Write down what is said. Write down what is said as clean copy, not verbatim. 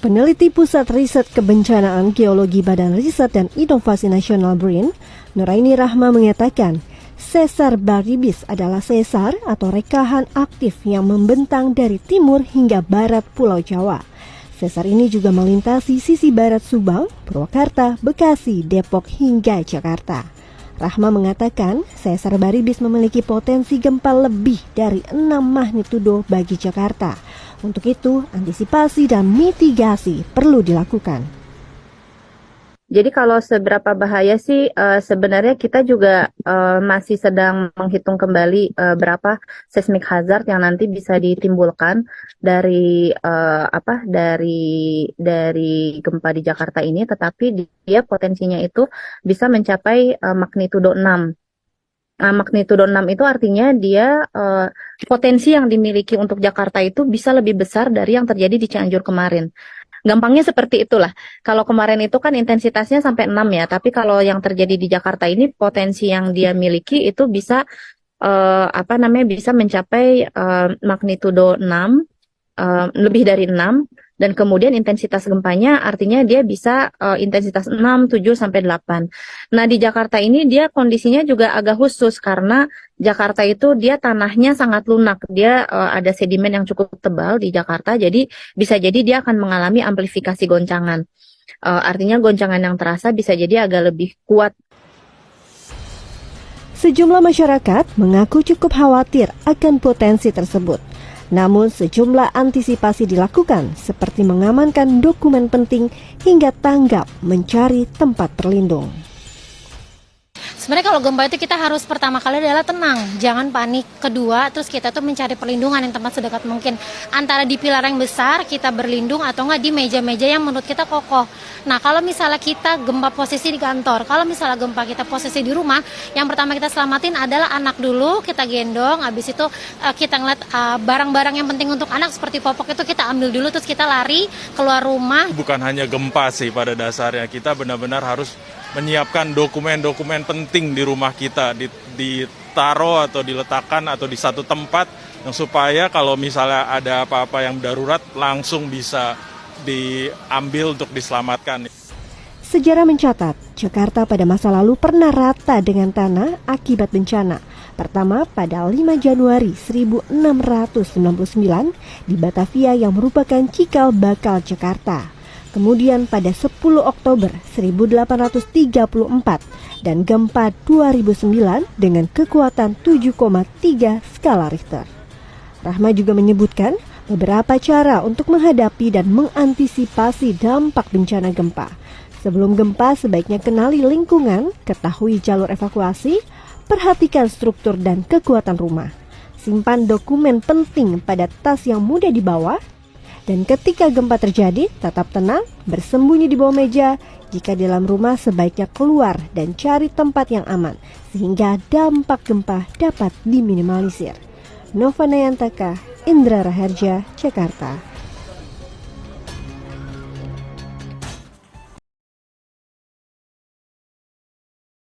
Peneliti Pusat Riset Kebencanaan Geologi Badan Riset dan Inovasi Nasional BRIN, Nuraini Rahma mengatakan, sesar Baribis adalah sesar atau rekahan aktif yang membentang dari timur hingga barat Pulau Jawa. Sesar ini juga melintasi sisi barat Subang, Purwakarta, Bekasi, Depok hingga Jakarta. Rahma mengatakan, sesar Baribis memiliki potensi gempa lebih dari 6 magnitudo bagi Jakarta. Untuk itu, antisipasi dan mitigasi perlu dilakukan. Jadi kalau seberapa bahaya sih sebenarnya kita juga masih sedang menghitung kembali berapa seismic hazard yang nanti bisa ditimbulkan dari dari gempa di Jakarta ini, tetapi dia potensinya itu bisa mencapai magnitudo 6. Magnitudo 6 itu artinya dia potensi yang dimiliki untuk Jakarta itu bisa lebih besar dari yang terjadi di Cianjur kemarin. Gampangnya seperti itulah. Kalau kemarin itu kan intensitasnya sampai 6 ya, tapi kalau yang terjadi di Jakarta ini potensi yang dia miliki itu bisa bisa mencapai magnitudo 6, lebih dari 6. Dan kemudian intensitas gempanya artinya dia bisa intensitas 6, 7, sampai 8. Nah di Jakarta ini dia kondisinya juga agak khusus karena Jakarta itu dia tanahnya sangat lunak. Dia ada sedimen yang cukup tebal di Jakarta, jadi bisa jadi dia akan mengalami amplifikasi goncangan. Artinya goncangan yang terasa bisa jadi agak lebih kuat. Sejumlah masyarakat mengaku cukup khawatir akan potensi tersebut. Namun sejumlah antisipasi dilakukan seperti mengamankan dokumen penting hingga tanggap mencari tempat berlindung. Sebenarnya kalau gempa itu kita harus pertama kali adalah tenang, jangan panik. Kedua, terus kita tuh mencari perlindungan yang tempat sedekat mungkin. Antara di pilar yang besar kita berlindung atau enggak di meja-meja yang menurut kita kokoh. Nah kalau misalnya kita gempa posisi di kantor, kalau misalnya gempa kita posisi di rumah, yang pertama kita selamatin adalah anak dulu, kita gendong, habis itu kita ngeliat barang-barang yang penting untuk anak seperti popok itu kita ambil dulu, terus kita lari keluar rumah. Bukan hanya gempa sih pada dasarnya, kita benar-benar harus menyiapkan dokumen-dokumen penting di rumah kita, ditaruh atau diletakkan atau di satu tempat yang supaya kalau misalnya ada apa-apa yang darurat langsung bisa diambil untuk diselamatkan. Sejarah mencatat, Jakarta pada masa lalu pernah rata dengan tanah akibat bencana. Pertama pada 5 Januari 1699 di Batavia yang merupakan cikal bakal Jakarta. Kemudian pada 10 Oktober 1834 dan gempa 2009 dengan kekuatan 7,3 skala Richter. Rahma juga menyebutkan beberapa cara untuk menghadapi dan mengantisipasi dampak bencana gempa. Sebelum gempa sebaiknya kenali lingkungan, ketahui jalur evakuasi, perhatikan struktur dan kekuatan rumah. Simpan dokumen penting pada tas yang mudah dibawa. Dan ketika gempa terjadi, tetap tenang, bersembunyi di bawah meja. Jika di dalam rumah, sebaiknya keluar dan cari tempat yang aman, sehingga dampak gempa dapat diminimalisir. Nova Nayantaka, Indra Raharja, Jakarta.